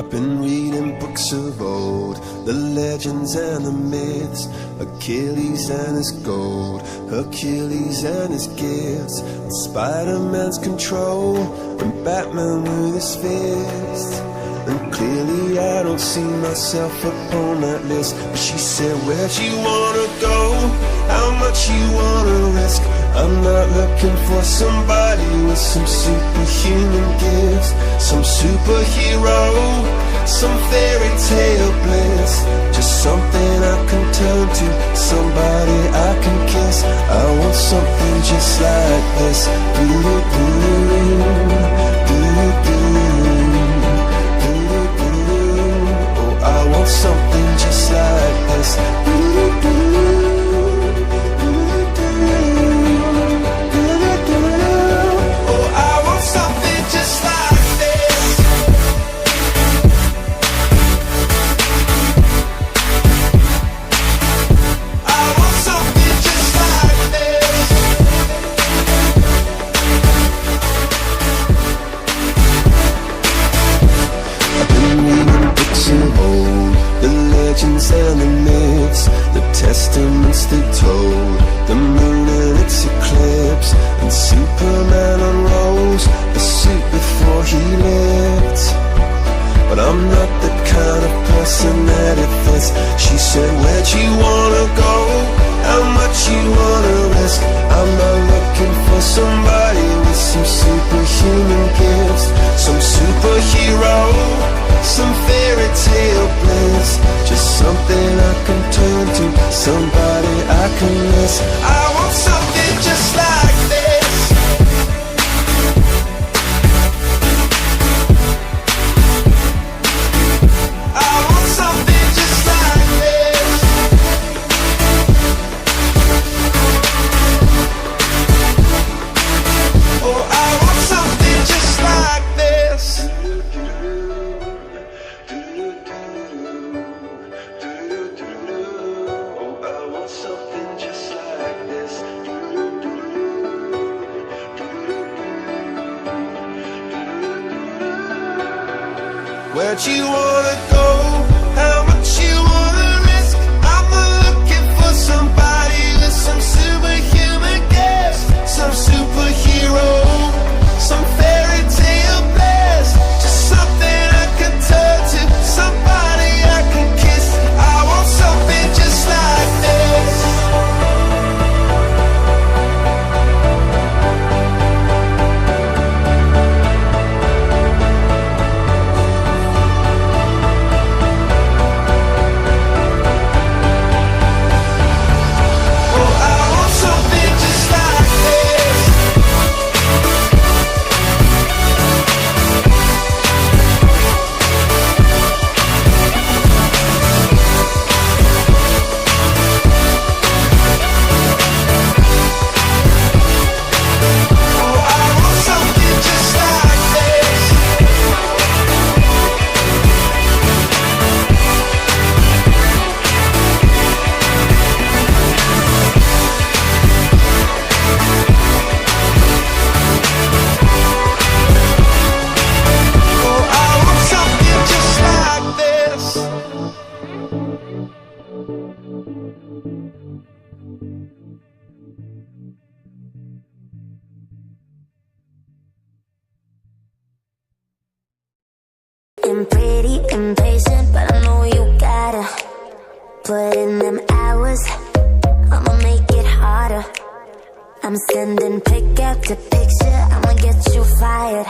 Been reading books of old, the legends and the myths, Achilles and his gold, Hercules and his gifts, and Spider-Man's control, and Batman with his fists. And clearly I don't see myself upon that list. But she said, where'd you wanna go? How much you wanna risk? I'm not looking for somebody with some superhuman gifts, some superhero, some fairy tale bliss. Just something I can turn to, somebody I can kiss. I want something just like this. Oh, I want something just like this. And the myths, the testaments they told, the moon and its eclipse, and Superman unrolls the suit before he lived. But I'm not the kind of person that it fits. She said, where'd you wanna go? How much you wanna risk? I'm not looking for somebody with some superhuman gifts, some superhero, some fairy tale bliss. Just something I can turn to, somebody I can miss. I want something just like this. I want something just like this. Oh, I want something just like this. Where'd you wanna go? How much you wanna risk? I'm not looking for somebody with some superhuman gifts, some superhero, some fairy tale bliss. Just something I can turn to, somebody I can kiss. I want something just like this. I'm pretty impatient, but I know you gotta put in them hours. I'ma make it harder. I'm sending pick after picture, I'ma get you fired.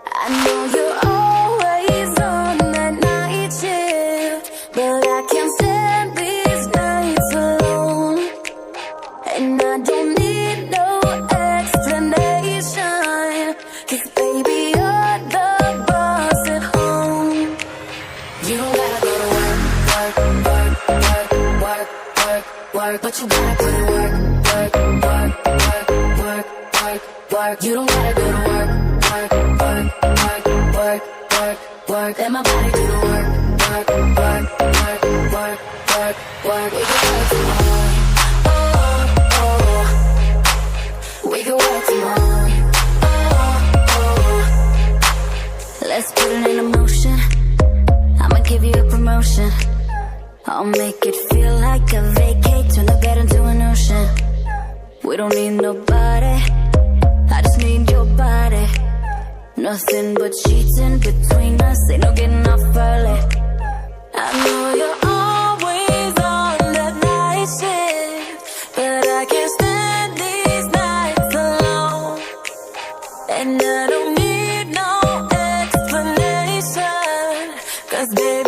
I know you're always on that night shift, but I can't stand these nights alone. And I don't need no explanation, 'cause baby you're the boss at home. You don't gotta go to work, work, work, work, work, work, work, but you gotta put in work, work, work, work, work, work, work. You don't gotta go to work, work, work, work, work, work, work. Let my body do the work, work, work, work, work, work, work. We can work tomorrow, oh, oh. We can work tomorrow, oh, oh. Let's put it in motion. I'll make it feel like a vacate, turn the bed into an ocean. We don't need nobody, I just need your body. Nothing but sheets in between us, ain't no getting off early. I know you're always on that night shift, but I can't stand these nights alone. And I don't need no explanation, 'cause baby